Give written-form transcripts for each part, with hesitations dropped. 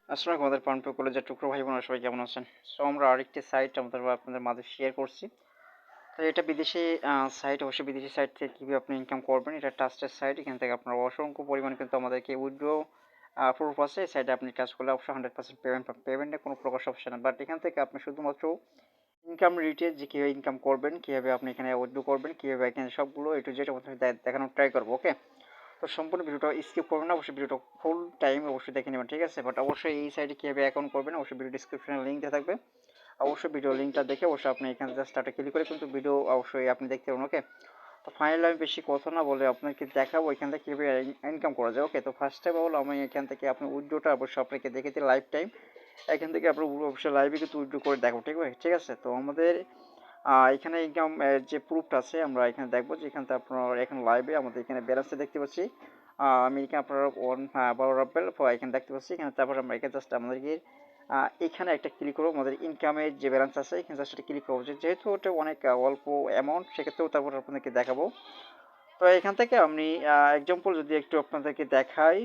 আসসালামু আলাইকুম আমাদের পানপেয় কলেজের টুকরো ভাই বোনেরা সবাই কেমন আছেন? সো আমরা আরেকটি সাইট আপনাদের মাঝে শেয়ার করছি। তো এটা বিদেশি সাইট, অবশ্যই বিদেশি সাইট থেকে কীভাবে আপনি ইনকাম করবেন, এটা ট্রাস্টেড সাইট। এখান থেকে আপনার অসংখ্য পরিমাণে কিন্তু আমাদেরকে উইথড্র প্রুফ আছে। এই সাইটে আপনি কাজ করলে অবশ্যই 100% পেমেন্ট পাবেন। পেমেন্টের কোনো প্রকার সমস্যা না, বাট এখান থেকে আপনি শুধুমাত্র ইনকাম রিলেটেড যে কীভাবে ইনকাম করবেন, কীভাবে আপনি এখানে উইথড্র করবেন, কীভাবে এখানে সবগুলো এ টু জেড দেখানোর ট্রাই করবো। ওকে, তো সম্পূর্ণ ভিডিওটা স্কিপ করবেন না, অবশ্যই ভিডিওটা ফুল টাইম অবশ্যই দেখে নেবেন, ঠিক আছে? বাট অবশ্যই এই সাইটে কীভাবে অ্যাকাউন্ট করবেন অবশ্যই ভিডিও ডিসক্রিপশনে লিঙ্ক দেওয়া থাকবে। অবশ্যই ভিডিও লিঙ্কটা দেখে অবশ্যই আপনি এখানে জাস্ট স্টার্টে ক্লিক করে কিন্তু ভিডিও অবশ্যই আপনি দেখতে পাবেন। ওকে, তো ফাইনালি আমি বেশি কথা না বলে আপনাকে দেখাবো এখান থেকে কীভাবে ইনকাম করা যায়। ওকে, তো ফার্স্ট টাইম বলো আমি এখান থেকে আপনি উইথড্রোটা অবশ্যই আপনাকে দেখে দিই লাইভ টাইম। এখান থেকে আপনি অবশ্যই লাইভে কিন্তু উইথড্রো করে দেখো, ঠিক আছে? তো আমাদের এখানে ইনকাম যে প্রুফটা আছে আমরা এখানে দেখবো যে এখান থেকে আপনার এখন লাইভে আমাদের এখানে ব্যালেন্সটা দেখতে পাচ্ছি। আমি এখানে আপনার 12 রাব্বেল এখানে দেখতে পাচ্ছি। এখানে তারপর আমরা এখানে জাস্ট আমাদেরকে এখানে একটা ক্লিক করবো, আমাদের ইনকামের যে ব্যালেন্স আছে এখানে জাস্ট একটা ক্লিক করবো, যেহেতু ওটা অনেক অল্প অ্যামাউন্ট সেক্ষেত্রেও তারপর আপনাদেরকে দেখাবো। তো এখান থেকে আমি এক্সাম্পল যদি একটু আপনাদেরকে দেখাই।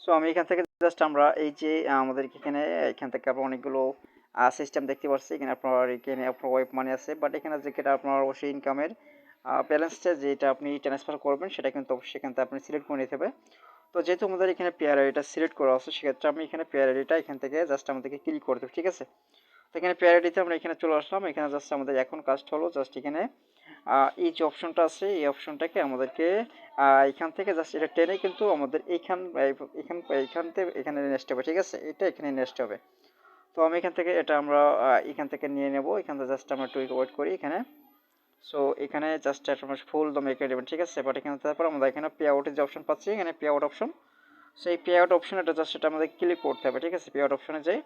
সো আমি এখান থেকে জাস্ট আমরা এই যে আমাদের এখান থেকে আপনার অনেকগুলো সিস্টেম দেখতে পাচ্ছি। এখানে আপনার ওয়েব মানি আছে, বাট এখানে যেটা আপনার অবশ্যই ইনকামের ব্যালেন্সটা যেটা আপনি ট্রান্সফার করবেন সেটা কিন্তু অবশ্যই এখান থেকে আপনি সিলেক্ট করে নিতে হবে। তো যেহেতু আমাদের এখানে পেয়ার আইডিটা সিলেক্ট করা আছে সেক্ষেত্রে আমি এখানে পেয়ার আইডিটা এখান থেকে জাস্ট আমাদেরকে ক্লিক করতে হবে, ঠিক আছে? তো এখানে পেয়ার আইডিতে আমরা এখানে চলে আসলাম। এখানে জাস্ট আমাদের এখন কাজটা হলো জাস্ট এখানে এই যে অপশনটা আছে এই অপশনটাকে আমাদেরকে এখান থেকে জাস্ট এটা টেনে কিন্তু আমাদের এখানে নেক্সট হবে, ঠিক আছে? এটা এখানে নেক্সট হবে। তো আমি এখান থেকে এটা আমরা এখান থেকে নিয়ে নেব। এখান থেকে জাস্ট আমরা একটু ওয়েট করি এখানে। সো এখানে জাস্ট আমরা ফুল দমে এঁকে দেবেন, ঠিক আছে? বাট এখানে তারপর আমরা এখানে পে আউটের যে অপশন পাচ্ছি, এখানে পে আউট অপশন। সো এই পে আউট অপশন এটা জাস্ট এটা আমাদের ক্লিক করতে হবে, ঠিক আছে? পে আউট অপশনে যাই।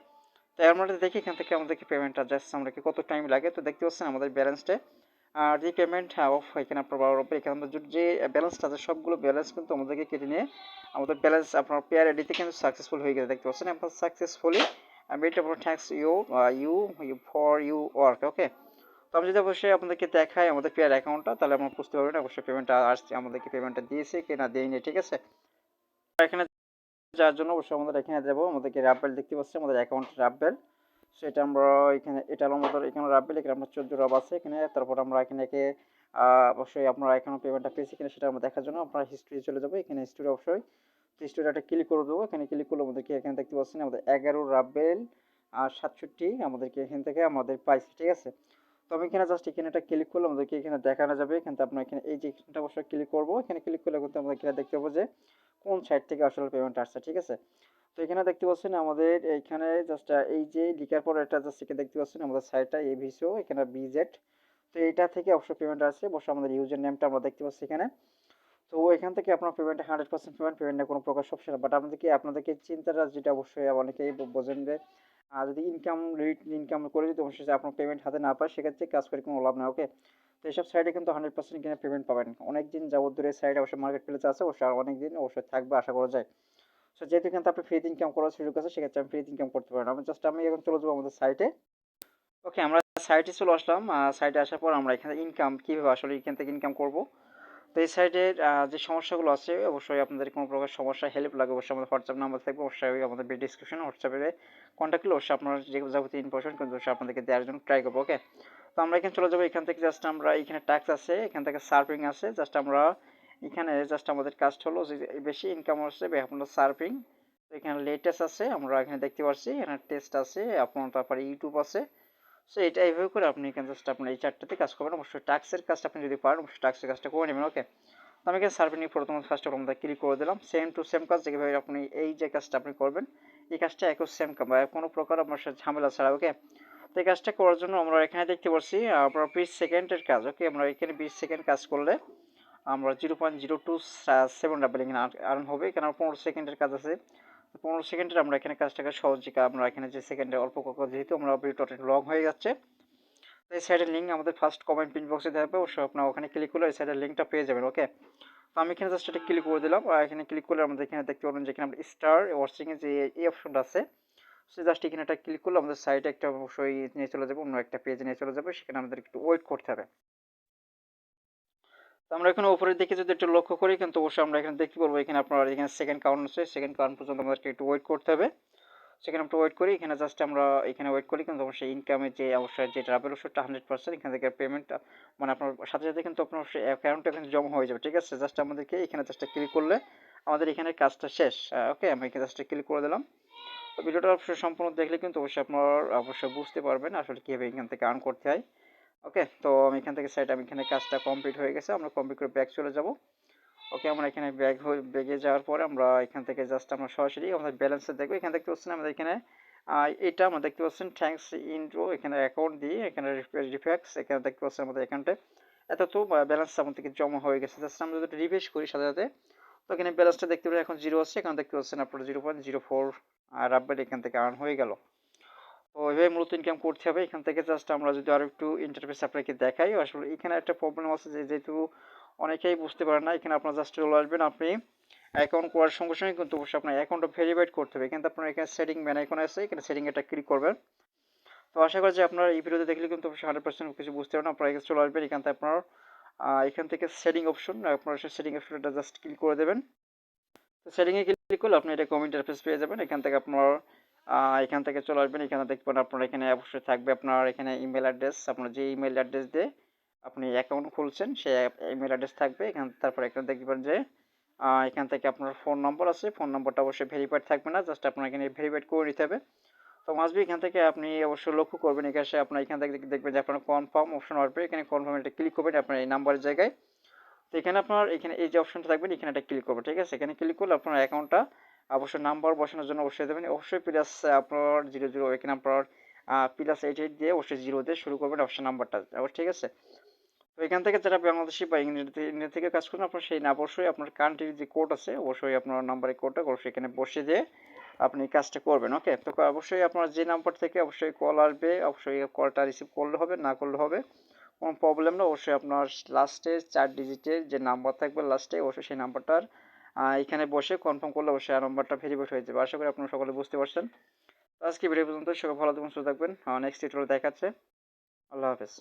তো এর মধ্যে দেখি এখান থেকে আমাদেরকে পেমেন্টটা জাস্ট আমরা কত টাইম লাগে। তো দেখতে পাচ্ছেন আমাদের ব্যালেন্সটা আর যে পেমেন্ট অফ এখানে আপনার এখানে আমরা যে ব্যালেন্সটা আছে সবগুলো ব্যালেন্স কিন্তু আমাদেরকে কেটে নিয়ে আমাদের ব্যালেন্স আপনার পেয়ার আইডিতে কিন্তু সাকসেসফুল হয়ে গেছে, দেখতে পাচ্ছেন আপনার সাকসেসফুলি মেড আপনার thanks you for you work. Okay, তো আমি যদি অবশ্যই আপনাদেরকে দেখাই আমাদের পেয়ার অ্যাকাউন্টটা, তাহলে আমরা বুঝতে পারবেন অবশ্যই পেমেন্টটা আসছে, আমাদেরকে পেমেন্টটা দিয়েছে কি না দেয়নি, ঠিক আছে? এখানে যার জন্য অবশ্যই আমাদের এখানে যাবো, আমাদেরকে রাব্বেল দেখতে পাচ্ছি আমাদের অ্যাকাউন্ট রাব্বেল। সেটা আমরা এখানে এটা হলো আমাদের এখানে রাব্বেল, এখানে আমরা 14 রাব আছে এখানে। তারপর আমরা এখানে অবশ্যই আপনারা এখানে পেমেন্টটা পেয়েছি কিনা সেটা আমরা দেখার জন্য আপনারা হিস্ট্রি চলে যাবো। এখানে হিস্ট্রি অবশ্যই হিস্ট্রি একটা ক্লিক করে দেবো। এখানে ক্লিক করলে আমাদেরকে এখানে দেখতে পাচ্ছেন আমাদের 11 রাব্বেল আর 67 আমাদেরকে এখান থেকে আমাদের পাইছি, ঠিক আছে? তো আমি এখানে জাস্ট এখানে একটা ক্লিক করলে আমাদেরকে এখানে দেখানো যাবে। কিন্তু আপনার এখানে এই যে এখানটা অবশ্যই ক্লিক করবো, এখানে ক্লিক করলে কিন্তু আমরা এখানে দেখতে পাবো যে কোন সাইট থেকে আসলে পেমেন্ট আসছে, ঠিক আছে? তো এখানে দেখতে পাচ্ছেন আমাদের এইখানে জাস্ট এই যে লিখার পর এটা জাস্ট এখানে দেখতে পাচ্ছেন আমাদের সাইটটা এভিসিও এখানে বিজেট। তো এইটা থেকে অবশ্যই পেমেন্ট আসছে, অবশ্যই আমাদের ইউজার নেমটা আমরা দেখতে পাচ্ছি এখানে। তো এখান থেকে আপনার পেমেন্ট 100% পেমেন্টের কোনো প্রকার সমস্যা না, বাট আপনাদেরকে চিন্তাটা যেটা অবশ্যই অনেকেই বোঝেন যে যদি ইনকাম করে যদি অবশ্যই আপনার পেমেন্ট হাতে না পায় সেক্ষেত্রে কাজ করে কোনো লাভ নেই। ওকে, তো এইসব সাইটে কিন্তু 100% কিনা পেমেন্ট পাবেন। অনেক দিন যাবত ধরে সাইট অবশ্যই মার্কেট প্লেসে আছে, অবশ্যই আর অনেক দিন অবশ্যই থাকবে আশা করা যায়। সো যেহেতু কিন্তু আপনি ফ্রিতে ইনকাম করার সুযোগ আছে সেক্ষেত্রে আমি ফ্রিতে ইনকাম করতে পারেন। আমি এখন চলে যাবো আমাদের সাইটে। ওকে, আমরা সাইটে চলে আসলাম। সাইটে আসার পর আমরা এখানে ইনকাম কীভাবে আসলে এখান থেকে ইনকাম করব। তো এই সাইটের যে সমস্যাগুলো আছে অবশ্যই আপনাদের কোনো প্রকার সমস্যা হেল্প লাগে অবশ্যই আমাদের হোয়াটসঅ্যাপ নাম্বার থাকবে, অবশ্যই আমাদের ভিডিও ডিসক্রিপশনে হোয়াটসঅ্যাপে কন্ট্যাক্ট করলে অবশ্যই আপনার যে যাবতীয় ইনফরমেশন কিন্তু অবশ্যই আপনাদেরকে দেওয়ার জন্য ট্রাই করবো। ওকে, তো আমরা এখানে চলে যাবো। এখান থেকে জাস্ট আমরা এখানে ট্যাক্স আছে, এখান থেকে সার্ফিং আছে, জাস্ট আমরা এখানে জাস্ট আমাদের কাজটা হলো যে বেশি ইনকাম হচ্ছে আপনার সার্ফিং। তো এখানে লেটেস্ট আছে আমরা এখানে দেখতে পাচ্ছি, এখানে টেস্ট আছে আপনার, তারপরে ইউটিউব আছে। সো এটা এইভাবে করে আপনি এখানে জাস্ট আপনার এই চারটাতে কাজ করবেন। অবশ্যই টাস্কের কাজটা আপনি যদি পারেন অবশ্যই টাস্কের কাজটা করে নেবেন। ওকে, তো আমি এখানে সার্ভে নিয়ে প্রথমে ফার্স্ট অফ আমরা ক্লিক করে দিলাম। সেম টু সেম কাজ যেভাবে আপনি এই যে কাজটা আপনি করবেন এই কাজটা একই সেম কোনো প্রকার আপনার সাথে ঝামেলা ছাড়া। ওকে, তো এই কাজটা করার জন্য আমরা এখানে দেখতে পাচ্ছি আপনার 20 সেকেন্ডের কাজ। ওকে, আমরা এখানে 20 সেকেন্ড কাজ করলে আমরা 0.027 ডাবল এখানে আর্ন হবে। এখানে 15 সেকেন্ডের কাজ আছে। 15 সেকেন্ডের আমরা এখানে কাজটাকে সহজে আমরা এখানে যে সেকেন্ডে অল্প যেহেতু আমরা টোটাল লং হয়ে যাচ্ছে। তো এই সাইডের লিঙ্ক আমাদের ফার্স্ট কমেন্ট পিন বক্সে দেওয়া হবে, অবশ্যই আপনার ওখানে ক্লিক করলে এই সাইডের লিঙ্কটা পেয়ে যাবেন। ওকে, তো আমি এখানে জাস্ট এটা ক্লিক করে দিলাম। আর এখানে ক্লিক করলে আমাদের এখানে দেখতে পাবেন যে এখানে আমরা স্টার ওয়াচিং এর যে এই অপশনটা আছে, সে জাস্ট এখানে একটা ক্লিক করলে আমাদের সাইটে একটা অবশ্যই নিয়ে চলে যাবে, অন্য একটা পেজে নিয়ে চলে যাবে। সেখানে আমাদের একটু ওয়েট করতে হবে। তো আমরা এখানে উপরের দিকে যদি একটু লক্ষ্য করি কিন্তু অবশ্যই আমরা এখানে দেখতে পারবো এখানে আপনার এখানে সেকেন্ড কাউন্ট আছে, সেকেন্ড কাউন্ট পর্যন্ত আমাদেরকে একটু ওয়েট করতে হবে। সেখানে একটু ওয়েট করি, এখানে জাস্ট আমরা এখানে ওয়েট করি কিন্তু অবশ্যই ইনকামের যে অবশ্যই যে ট্রাভেল ওষুধটা 100% এখান থেকে পেমেন্ট মানে আপনার সাথে সাথে কিন্তু আপনার অ্যাকাউন্টে কিন্তু জমা হয়ে যাবে, ঠিক আছে। জাস্ট আমাদেরকে এখানে জাস্ট ক্লিক করলে আমাদের এখানে কাজটা শেষ। ওকে, আমি এখানে জাস্ট ক্লিক করে দিলাম। তো ভিডিওটা অবশ্যই সম্পূর্ণ দেখলে কিন্তু অবশ্যই আপনার অবশ্যই বুঝতে পারবেন আসলে কীভাবে এখান থেকে আর্ন করতে হয়। ওকে, তো আমি এখান থেকে আমি এখানে কাজটা কমপ্লিট হয়ে গেছে, আমরা কমপ্লিট করে ব্যাক চলে যাব। ওকে, আমরা এখানে ব্যাগে যাওয়ার পরে আমরা এখান থেকে জাস্ট আমরা সরাসরি আমাদের ব্যালেন্সে দেখবো। এখানে দেখতে পাচ্ছেন আমাদের এখানে এটা আমরা দেখতে পাচ্ছেন থ্যাঙ্কস ইন্ট্রো, এখানে অ্যাকাউন্ট দিয়ে এখানে রিফ্যাক্স, এখানে দেখতে পাচ্ছেন আমাদের অ্যাকাউন্টে এত তো ব্যালেন্স আমাদের থেকে জমা হয়ে গেছে। জাস্ট আমরা যদি রিফ্রেশ করি সাথে সাথে তো এখানে ব্যালেন্সটা দেখতে পাচ্ছেন এখন 0 আছে, এখানে দেখতে পাচ্ছেন আপনার 0.04 রাব্বেট এখান থেকে আর্ন হয়ে গেল। তো এইভাবে মূলত ইনকাম করতে হবে এখান থেকে। জাস্ট আমরা যদি আরো একটু ইন্টারফেস আপনাকে দেখাই, আসলে এখানে একটা প্রবলেম আছে যে যেহেতু অনেকেই বুঝতে পারে না, এখানে আপনার জাস্ট চলে আসবেন, আপনি অ্যাকাউন্ট করার সঙ্গে সঙ্গে কিন্তু অবশ্যই আপনার অ্যাকাউন্টটা ভেরিফাইড করতে হবে। কিন্তু আপনার এখানে সেটিং ম্যান আইকন আছে, এখানে সেটিং এটা ক্লিক করবেন। তো আশা করি যে আপনার এই ভিডিওতে দেখলে কিন্তু অবশ্যই 100% কিছু বুঝতে পারবেন। আপনার এখানে চলে আসবেন, এখান থেকে আপনার এখান থেকে সেটিং অপশন, আপনার সেটিং অপশনটা জাস্ট ক্লিক করে দেবেন। তো সেটিংয়ে ক্লিক করলে আপনি এটা কম ইন্টারফেস পেয়ে যাবেন। এখান থেকে আপনার এখান থেকে চলে আসবেন, এখানে দেখবেন আপনার এখানে অবশ্যই থাকবে আপনার এখানে ইমেল অ্যাড্রেস, আপনার যে ইমেল অ্যাড্রেস দিয়ে আপনি অ্যাকাউন্ট খুলছেন সেই ইমেল অ্যাড্রেস থাকবে এখান। তারপর এখানে দেখবেন যে এখান থেকে আপনার ফোন নম্বর আছে, ফোন নম্বরটা অবশ্যই ভেরিফাইড থাকবে না, জাস্ট আপনার এখানে ভেরিফাইড করে নিতে হবে। তো মাসবি এখান থেকে আপনি অবশ্যই লক্ষ্য করবেন এখানে আপনার এখান থেকে দেখবেন যে আপনার কনফার্ম অপশন আসবে, এখানে কনফার্ম এটা ক্লিক করবেন আপনার এই নাম্বারের জায়গায়। তো এখানে আপনার এখানে এই যে অপশনটা থাকবেন এখানে একটা ক্লিক করবেন, ঠিক আছে। এখানে ক্লিক করলে আপনার অ্যাকাউন্টটা অবশ্যই নাম্বার বসানোর জন্য অবশ্যই দেবেন, অবশ্যই প্লাস আপনার 00, এখানে আপনার প্লাস 88 দিয়ে অবশ্যই 0 দিয়ে শুরু করবেন অবশ্যই নাম্বারটা, ঠিক আছে। তো এখান থেকে যারা বাংলাদেশি বা ইংরেজি থেকে কাজ করেন আপনার সেই না অবশ্যই আপনার কান্ট্রির যে কোড আছে অবশ্যই আপনার নাম্বারের কোডটা অবশ্যই এখানে বসিয়ে দিয়ে আপনি কাজটা করবেন। ওকে, তো অবশ্যই আপনার যে নাম্বার থেকে অবশ্যই কল আসবে অবশ্যই কলটা রিসিভ করলে হবে, না করলে হবে কোনো প্রবলেম না। অবশ্যই আপনার লাস্টে 4 ডিজিটের যে নাম্বার থাকবে লাস্টে অবশ্যই সেই নাম্বারটার এখানে বসে কনফার্ম করলে অবশ্যই নাম্বারটা ভেরিফাইড হয়ে যাবে। আশা করি আপনারা সকলে বুঝতে পারছেন। তো আজকে ভিডিও পর্যন্ত, সবাই ভালো থাকবেন, সুস্থ থাকবেন। নেক্সট টিউটোরিয়ালে দেখাচ্ছে। আল্লাহ হাফেজ।